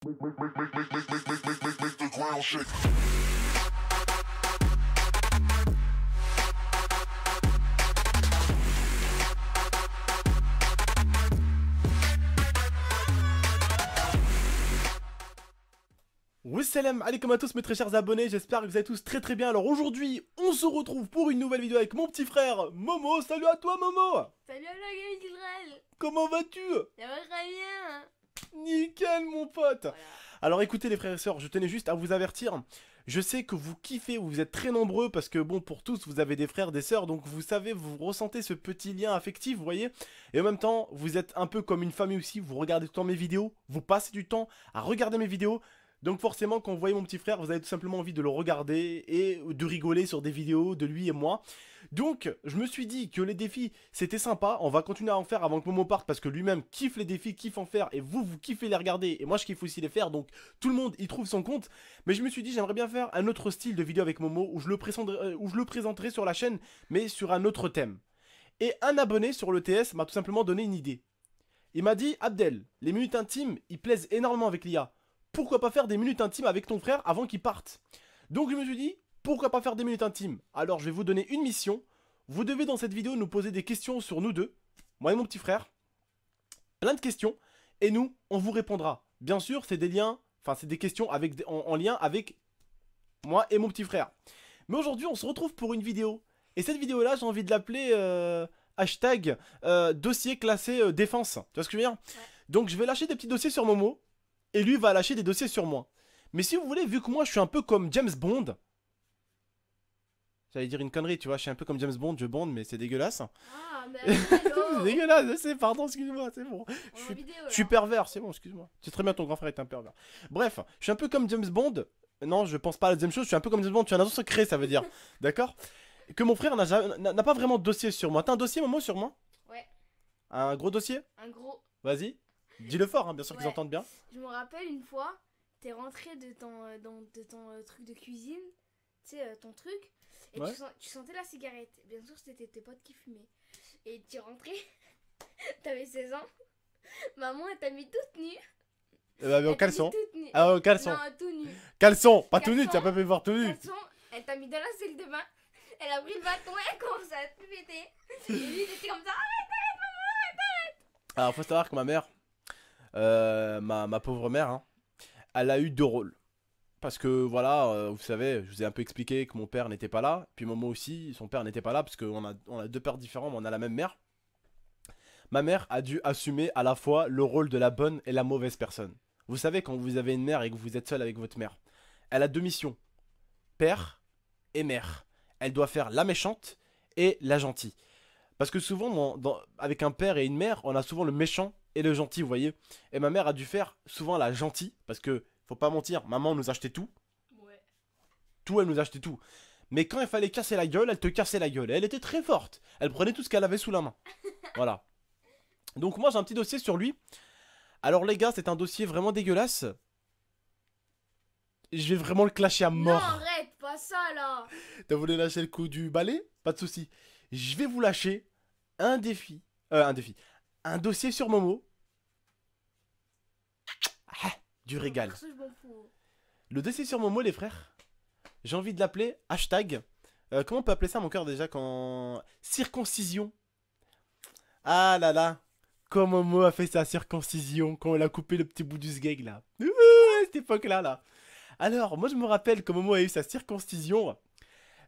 the ground shake. Wassalam alaikum à tous mes très chers abonnés, j'espère que vous allez tous très bien. Alors aujourd'hui, on se retrouve pour une nouvelle vidéo avec mon petit frère Momo. Salut à toi Momo. Salut à la gueule Israël. Comment vas-tu? Ça va très bien. Nickel mon pote. Voilà. Alors écoutez les frères et sœurs, je tenais juste à vous avertir. Je sais que vous kiffez, vous êtes très nombreux parce que bon, pour tous, vous avez des frères, des sœurs, donc vous savez, vous ressentez ce petit lien affectif, vous voyez. Et en même temps, vous êtes un peu comme une famille aussi, vous regardez tout le temps mes vidéos, vous passez du temps à regarder mes vidéos. Donc forcément, quand vous voyez mon petit frère, vous avez tout simplement envie de le regarder et de rigoler sur des vidéos de lui et moi. Donc, je me suis dit que les défis, c'était sympa. On va continuer à en faire avant que Momo parte parce que lui-même kiffe les défis, kiffe en faire. Et vous kiffez les regarder. Et moi, je kiffe aussi les faire. Donc, tout le monde y trouve son compte. Mais je me suis dit, j'aimerais bien faire un autre style de vidéo avec Momo où je le présenterai sur la chaîne, mais sur un autre thème. Et un abonné sur le TS m'a tout simplement donné une idée. Il m'a dit, Abdel, les minutes intimes, ils plaisent énormément avec l'IA. Pourquoi pas faire des minutes intimes avec ton frère avant qu'il parte? Donc je me suis dit, pourquoi pas faire des minutes intimes? Alors je vais vous donner une mission. Vous devez dans cette vidéo nous poser des questions sur nous deux, moi et mon petit frère. Plein de questions. Et nous, on vous répondra. Bien sûr, c'est des liens, enfin c'est des questions avec, en lien avec moi et mon petit frère. Mais aujourd'hui, on se retrouve pour une vidéo. Et cette vidéo-là, j'ai envie de l'appeler hashtag dossier classé défense. Tu vois ce que je veux dire? Ouais. Donc je vais lâcher des petits dossiers sur Momo. Et lui va lâcher des dossiers sur moi. Mais si vous voulez, vu que moi je suis un peu comme James Bond. J'allais dire une connerie, tu vois, je suis un peu comme James Bond, je bande, mais c'est dégueulasse. Ah, mais c'est dégueulasse, je sais, pardon, excuse-moi, c'est bon. Je suis pervers, c'est bon, excuse-moi. C'est très bien, ton grand frère est un pervers. Bref, je suis un peu comme James Bond. Non, je pense pas à la deuxième chose, je suis un peu comme James Bond, tu as un agent secret, ça veut dire. D'accord? Que mon frère n'a pas vraiment de dossier sur moi. T'as un dossier, Momo, sur moi? Ouais. Un gros dossier? Un gros. Vas-y. Dis-le fort, hein, bien sûr qu'ils entendent bien. Je me rappelle une fois, t'es rentré de ton truc de cuisine, tu sais, ton truc, et tu sentais la cigarette. Bien sûr, c'était tes potes qui fumaient. Et tu rentrais, t'avais 16 ans, maman elle t'a mis toute nue. Mais en caleçon. Ah, en caleçon. Non, tout nu. Caleçon, pas tout nu, tu vas pas me voir tout nu. Caleçon, elle t'a mis dans la salle de bain, elle a pris le bâton et elle commence à te péter. Et lui, il était comme ça, arrête, maman, arrête. Alors, faut savoir que ma mère. Ma pauvre mère, hein, elle a eu deux rôles. Parce que voilà, vous savez, je vous ai un peu expliqué que mon père n'était pas là. Puis Momo aussi, son père n'était pas là. Parce qu'on a deux pères différents, mais on a la même mère. Ma mère a dû assumer à la fois le rôle de la bonne et la mauvaise personne. Vous savez, quand vous avez une mère et que vous êtes seul avec votre mère, elle a deux missions. Père et mère. Elle doit faire la méchante et la gentille. Parce que souvent, avec un père et une mère, on a souvent le méchant et le gentil, vous voyez. Et ma mère a dû faire souvent la gentille, parce que, faut pas mentir, maman nous achetait tout. Ouais. Tout, elle nous achetait tout. Mais quand il fallait casser la gueule, elle te cassait la gueule. Et elle était très forte. Elle prenait tout ce qu'elle avait sous la main. Voilà. Donc moi, j'ai un petit dossier sur lui. Alors les gars, c'est un dossier vraiment dégueulasse. Je vais vraiment le clasher à mort. Non, arrête, pas ça, là. T'as voulu lâcher le coup du balai? Pas de souci. Je vais vous lâcher un défi. Un dossier sur Momo. Ah, du régal. Le dossier sur Momo, les frères. J'ai envie de l'appeler hashtag. Comment on peut appeler ça, mon cœur, déjà, quand... Circoncision. Ah là là. Quand Momo a fait sa circoncision. Quand elle a coupé le petit bout du sgeg, là. À cette époque-là, là. Alors, moi, je me rappelle que Momo a eu sa circoncision.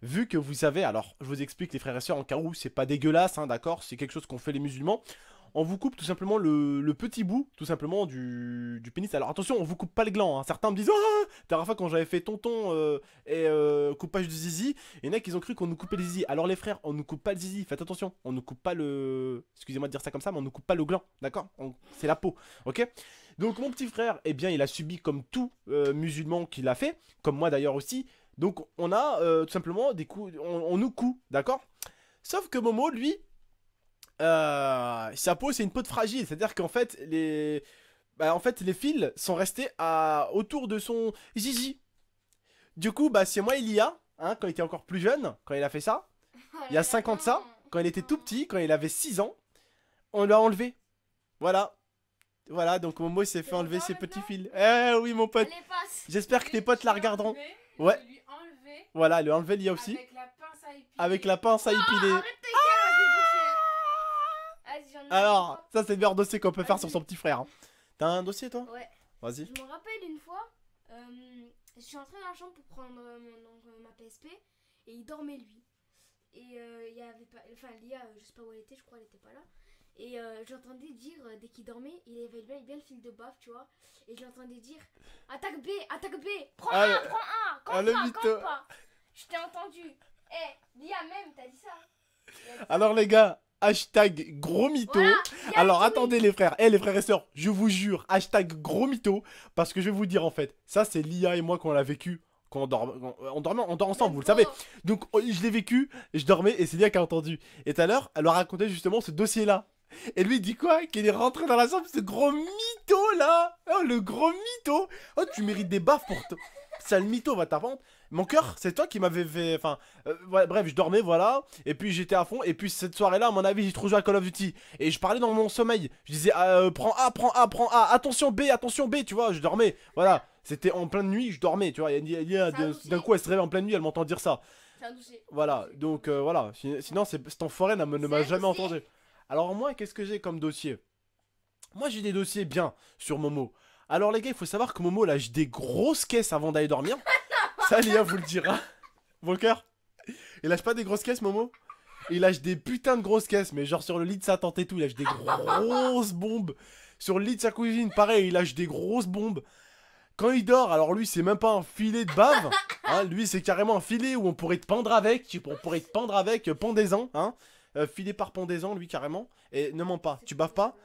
Vu que vous savez, alors je vous explique les frères et sœurs en cas où c'est pas dégueulasse, hein, d'accord, c'est quelque chose qu'ont fait les musulmans. On vous coupe tout simplement le petit bout, tout simplement, du pénis. Alors attention, on vous coupe pas le gland, hein. Certains me disent, ah, la dernière fois quand j'avais fait tonton et coupage du zizi, il y en a qui ont cru qu'on nous coupait le zizi. Alors les frères, on nous coupe pas le zizi, faites attention, on nous coupe pas le... Excusez-moi de dire ça comme ça, mais on nous coupe pas le gland, d'accord? C'est la peau, ok? Donc mon petit frère, eh bien il a subi comme tout musulman qui l'a fait, comme moi d'ailleurs aussi. Donc on a tout simplement des coups, on nous coud, d'accord? Sauf que Momo, lui, sa peau c'est une peau de fragile, c'est-à-dire qu'en fait les fils sont restés autour de son zizi. Du coup, c'est moi il y a, hein, quand il était encore plus jeune, quand il a fait ça, il y a 5 ans de ça, quand il était tout petit, quand il avait 6 ans, on l'a enlevé. Voilà. Voilà, donc Momo s'est fait C'est enlever bon ses maintenant petits fils. Eh oui, mon pote. Allez, passe. J'espère que tes potes la regarderont. Ouais. Je lui enlever Voilà, le enlever Lia aussi. avec la pince à épiler. Avec la pince à épiler. Arrête ta gueule, vas-y, j'en ai Alors, ça c'est le meilleur dossier qu'on peut faire sur son petit frère. Hein. T'as un dossier toi? Ouais. Vas-y. Je me rappelle une fois, je suis entrée dans la chambre pour prendre ma PSP et il dormait lui. Et il y avait pas, enfin Lia, je sais pas où elle était, je crois elle était pas là. Et j'entendais dire dès qu'il dormait, il avait bien le fil de baffe, tu vois. Et j'entendais dire attaque B, prends Ah, un, le- prends un, ah, campe le pas, mytho. campe pas. Je t'ai entendu. Eh, Lia même, t'as dit ça. Il a dit- Alors les gars, hashtag gros mytho. Voilà, Lia Alors a dit attendez les frères, les frères et sœurs, je vous jure, hashtag gros mytho. Parce que je vais vous dire en fait, ça c'est Lia et moi qu'on l'a vécu. Quand on dort ensemble, vous le savez. Donc je l'ai vécu, je dormais et c'est Lia qui a entendu. Et tout à l'heure, elle leur racontait justement ce dossier-là. Et lui il dit quoi? Qu'il est rentré dans la chambre, ce gros mytho là. Oh le gros mytho. Oh tu mérites des baffes pour toi. Sale mytho, va t'apprendre. Mon cœur, c'est toi qui m'avais fait. Enfin, ouais, bref, je dormais, voilà. Et puis j'étais à fond. Et puis cette soirée-là, à mon avis, j'ai trop joué à Call of Duty. Et je parlais dans mon sommeil. Je disais, prends A, prends A, prends A. Attention B, tu vois. Je dormais. Voilà. C'était en pleine nuit, je dormais, tu vois. D'un coup, elle se réveille en pleine nuit, elle m'entend dire ça. C'est un dossier. Voilà. Donc voilà. Sinon, cet enfoiré ne m'a C'est un jamais dossier. entendu. Alors, moi, qu'est-ce que j'ai comme dossier? Moi, j'ai des dossiers bien sur Momo. Alors, les gars, il faut savoir que Momo lâche des grosses caisses avant d'aller dormir. Ça, Lia vous le dira. Mon cœur. Il lâche pas des grosses caisses, Momo? Il lâche des putains de grosses caisses, mais genre sur le lit de sa tante et tout, il lâche des grosses bombes. Sur le lit de sa cousine, pareil, il lâche des grosses bombes. Quand il dort, alors lui, c'est même pas un filet de bave. Hein, lui, c'est carrément un filet où on pourrait te pendre avec. On pourrait te pendre avec, pendaison. Hein, filet par pendaison, lui, carrément. Et ne mens pas, tu baves pas.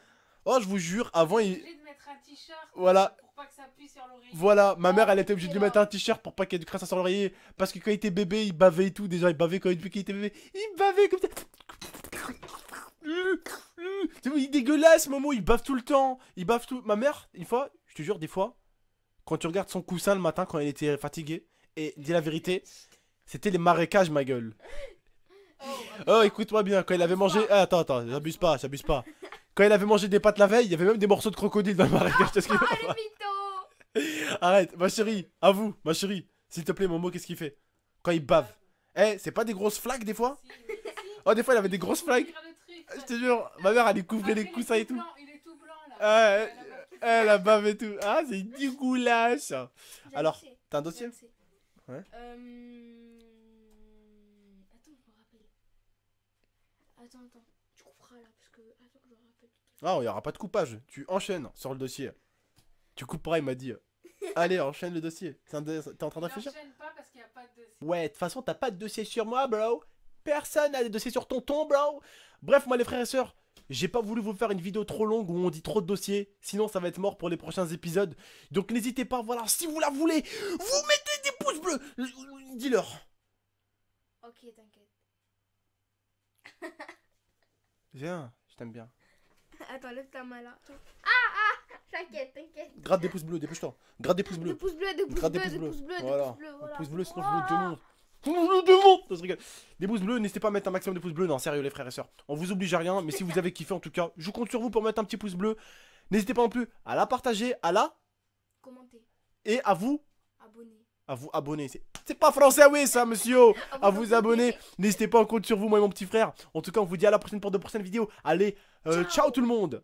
Oh, je vous jure, avant, il... Obligé de mettre un t-shirt Voilà. pour pas que ça pue sur l'oreiller. Voilà, ma mère elle était obligée de lui mettre un t-shirt pour pas qu'il y ait de crasse sur l'oreiller. Parce que quand il était bébé, il bavait et tout. Déjà, il bavait quand il était bébé. Il bavait comme ça. Tu vois, il est dégueulasse, Momo, il bave tout le temps. Il bave tout. Ma mère, une fois, je te jure, des fois, quand tu regardes son coussin le matin quand elle était fatiguée, et dis la vérité, c'était les marécages, ma gueule. Oh, écoute-moi bien, quand il avait mangé. Ah, attends, j'abuse pas. Quand il avait mangé des pâtes la veille, il y avait même des morceaux de crocodile dans le marécage. Qu'est-ce qu'il Ah, fait? le mytho. Arrête, ma chérie, à vous, ma chérie. S'il te plaît, Momo, qu'est-ce qu'il fait quand il bave? Eh, c'est pas des grosses flaques des fois? Si. Oh, des fois, il avait des grosses flaques. Je te jure, ma mère, elle lui couvrait les coussins et tout. Il est tout blanc là. Ah, elle a bave et tout. Ah, c'est dégueulasse. Alors, t'as un dossier? Ouais. Attends, je me rappelle. Attends. Tu couperas là parce que. Attends que je me rappelle. Ah, il y aura pas de coupage. Tu enchaînes sur le dossier. Tu couperas, il m'a dit. Allez, enchaîne le dossier. T'es en train de réfléchir? N'enchaîne pas parce qu'il n'y a pas de dossier. Ouais, de toute façon, t'as pas de dossier sur moi, bro. Personne n'a des dossiers sur tonton, bro. Bref, moi, les frères et sœurs, j'ai pas voulu vous faire une vidéo trop longue où on dit trop de dossiers. Sinon, ça va être mort pour les prochains épisodes. Donc, n'hésitez pas, voilà, si vous la voulez, vous mettez des pouces bleus. Dis-leur. Ok, t'inquiète. Viens, je t'aime bien. Attends, lève ta main là. Ah, t'inquiète. Gratte des pouces bleus, dépêche-toi. Gratte des pouces Des bleus. pouces bleus, des pouces Gratte des bleus, pouces des bleus. pouces bleus, des Voilà. pouces bleus. Voilà. Pouces bleus, sinon je Oh. vous le demande. Je vous le demande. Non, je rigole. Des pouces bleus, n'hésitez pas à mettre un maximum de pouces bleus. Non, sérieux, les frères et sœurs. On vous oblige à rien, mais si vous avez kiffé en tout cas, je compte sur vous pour mettre un petit pouce bleu. N'hésitez pas non plus à la partager, à la Commentez, et à vous abonnez. abonner. C'est pas français, oui, ça, monsieur. À vous abonner. N'hésitez pas, on compte sur vous, moi et mon petit frère. En tout cas, on vous dit à la prochaine pour de prochaines vidéos. Allez, ciao tout le monde.